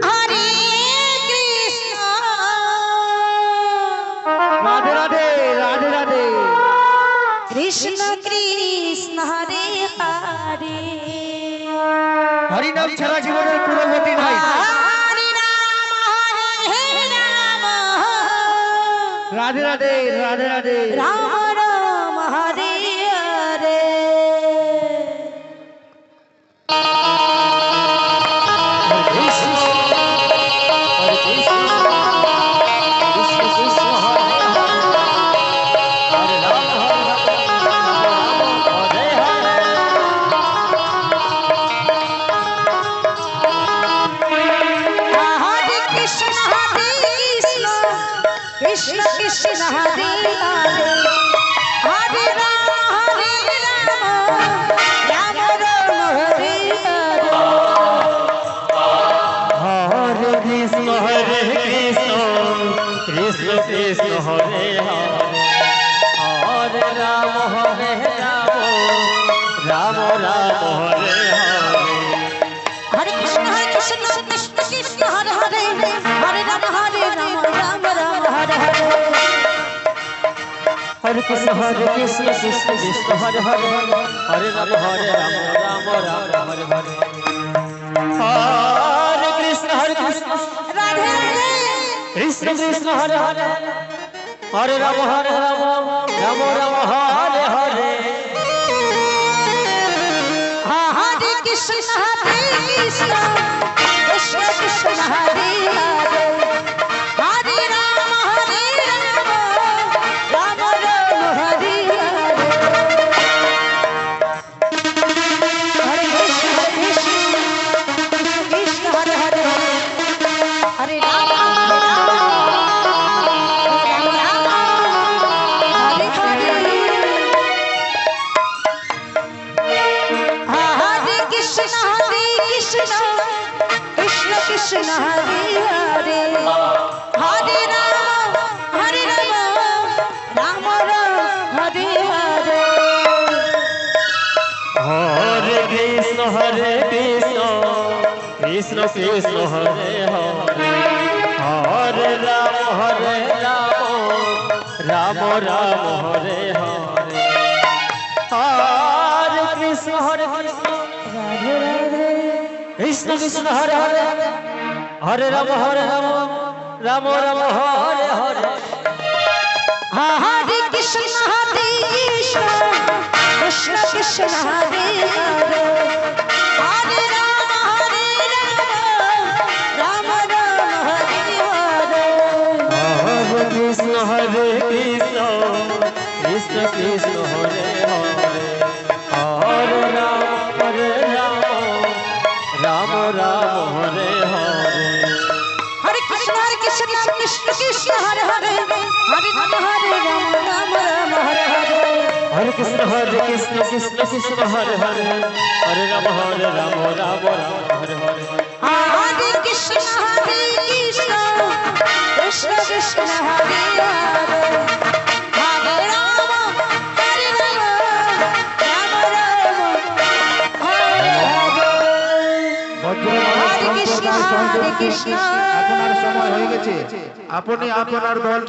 हरे कृष्ण राधे राधे राधे राधे कृष्ण कृष्ण हरे हरे हरि नाम छाड़ा जीवনের কোনো গতি নাই। हरे राम राधे राधे राधे राधे राम राम हरे हरे कृष्ण कृष्ण हरे हरे हरे राम राम राम हरे हरे हरे कृष्ण कृष्ण कृष्ण हरे हरे हरे राम राम राम हरे हरे हरे कृष्ण कृष्ण कृष्ण हरे हरे हरे राम राम राम हरे हरे हरे कृष्ण कृष्ण कृष्ण हरे हरे हरे राम राम राम हरे हरे हरे कृष्ण राधे राधे कृष्ण कृष्ण हरे हरे हरे राम राम राम हरे हरे हरे कृष्ण कृष्ण कृष्ण हरे हरे हरे राम राम राम हरे हरे हरे कृष्ण कृष्ण हरे हरे हरे राम राम हरे हरे हरे कृष्ण कृष्ण कृष्ण हरे हरे हरे राम राम राम हरे हरे हरे कृष्ण कृष्ण कृष्ण हरे हरे हरे राम राम राम हरे हरे हरे कृष्ण राधे राधे कृष्ण कृष्ण हरे हरे हरे राम राम राम हरे हरे हरे कृष्ण कृष्ण कृष्ण हरे हरे हरे राम राम राम हरे हरे हरे कृष्ण कृष्ण कृष्ण हरे हरे हरे राम राम राम हरे हरे हरे कृष्ण कृष्ण कृष्ण हरे हरे हरे राम राम हरे हरे हरे कृष्ण कृष्ण कृष्ण हरे हरे हरे राम राम हरे हरे हरे कृष्ण कृष्ण कृष्ण हरे हरे हरे राम राम राम हरे हरे हरे कृष्ण আপনার সময় হয়ে গেছে আপনি আপনার দল